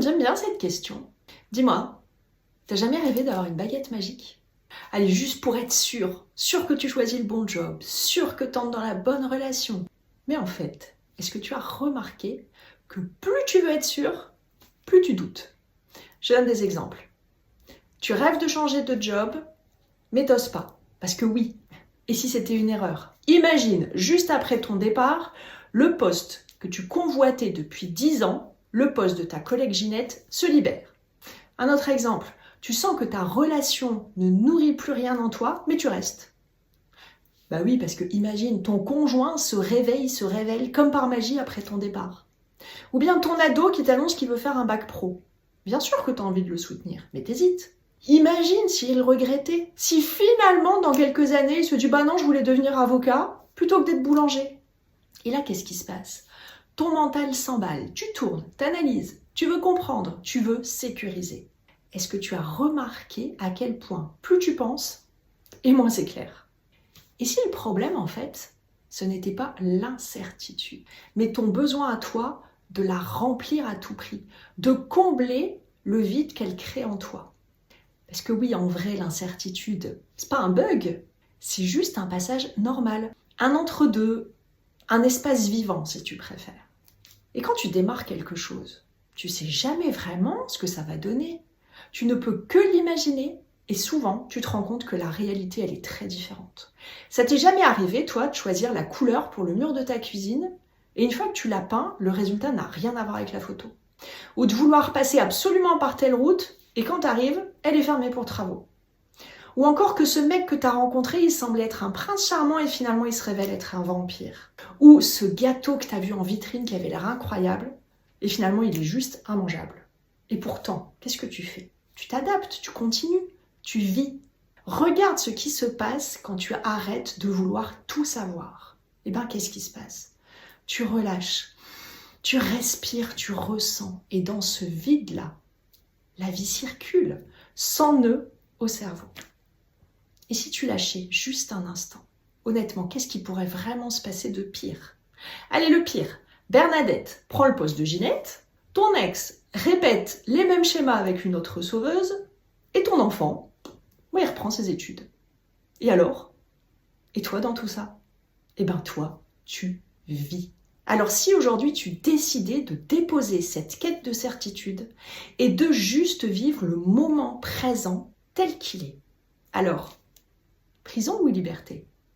j'aime bien cette question. Dis-moi, t'as jamais rêvé d'avoir une baguette magique? Allez, juste pour être sûr que tu choisis le bon job, sûr que t'entres dans la bonne relation. Mais en fait, est-ce que tu as remarqué que plus tu veux être sûr, plus tu doutes? Je donne des exemples. Tu rêves de changer de job, mais t'oses pas. Parce que oui, et si c'était une erreur? Imagine, juste après ton départ, le poste que tu convoitais depuis 10 ans, le poste de ta collègue Ginette, se libère. Un autre exemple, tu sens que ta relation ne nourrit plus rien en toi, mais tu restes. Bah oui, parce que imagine, ton conjoint se révèle comme par magie après ton départ. Ou bien ton ado qui t'annonce qu'il veut faire un bac pro. Bien sûr que tu as envie de le soutenir, mais t'hésites. Imagine s'il regrettait, si finalement dans quelques années il se dit « bah non, je voulais devenir avocat plutôt que d'être boulanger ». Et là, qu'est-ce qui se passe? Ton mental s'emballe, tu tournes, t'analyses, tu veux comprendre, tu veux sécuriser. Est-ce que tu as remarqué à quel point plus tu penses, et moins c'est clair? Et si le problème, en fait, ce n'était pas l'incertitude, mais ton besoin à toi de la remplir à tout prix, de combler le vide qu'elle crée en toi? Parce que oui, en vrai, l'incertitude, c'est pas un bug, c'est juste un passage normal, un entre-deux, un espace vivant si tu préfères. Et quand tu démarres quelque chose, tu sais jamais vraiment ce que ça va donner. Tu ne peux que l'imaginer et souvent tu te rends compte que la réalité elle est très différente. Ça t'est jamais arrivé toi de choisir la couleur pour le mur de ta cuisine et une fois que tu l'as peint, le résultat n'a rien à voir avec la photo. Ou de vouloir passer absolument par telle route et quand t'arrives, elle est fermée pour travaux. Ou encore que ce mec que t'as rencontré, il semblait être un prince charmant et finalement il se révèle être un vampire. Ou ce gâteau que t'as vu en vitrine qui avait l'air incroyable et finalement il est juste immangeable. Et pourtant, qu'est-ce que tu fais? Tu t'adaptes, tu continues, tu vis. Regarde ce qui se passe quand tu arrêtes de vouloir tout savoir. Eh bien, qu'est-ce qui se passe? Tu relâches, tu respires, tu ressens. Et dans ce vide-là, la vie circule, sans nœud au cerveau. Et si tu lâchais juste un instant, honnêtement, qu'est-ce qui pourrait vraiment se passer de pire? Allez, le pire, Bernadette prend le poste de Ginette, ton ex répète les mêmes schémas avec une autre sauveuse, et ton enfant, il reprend ses études. Et alors? Et toi dans tout ça? Eh bien toi, tu vis. Alors si aujourd'hui tu décidais de déposer cette quête de certitude et de juste vivre le moment présent tel qu'il est, alors, prison ou liberté?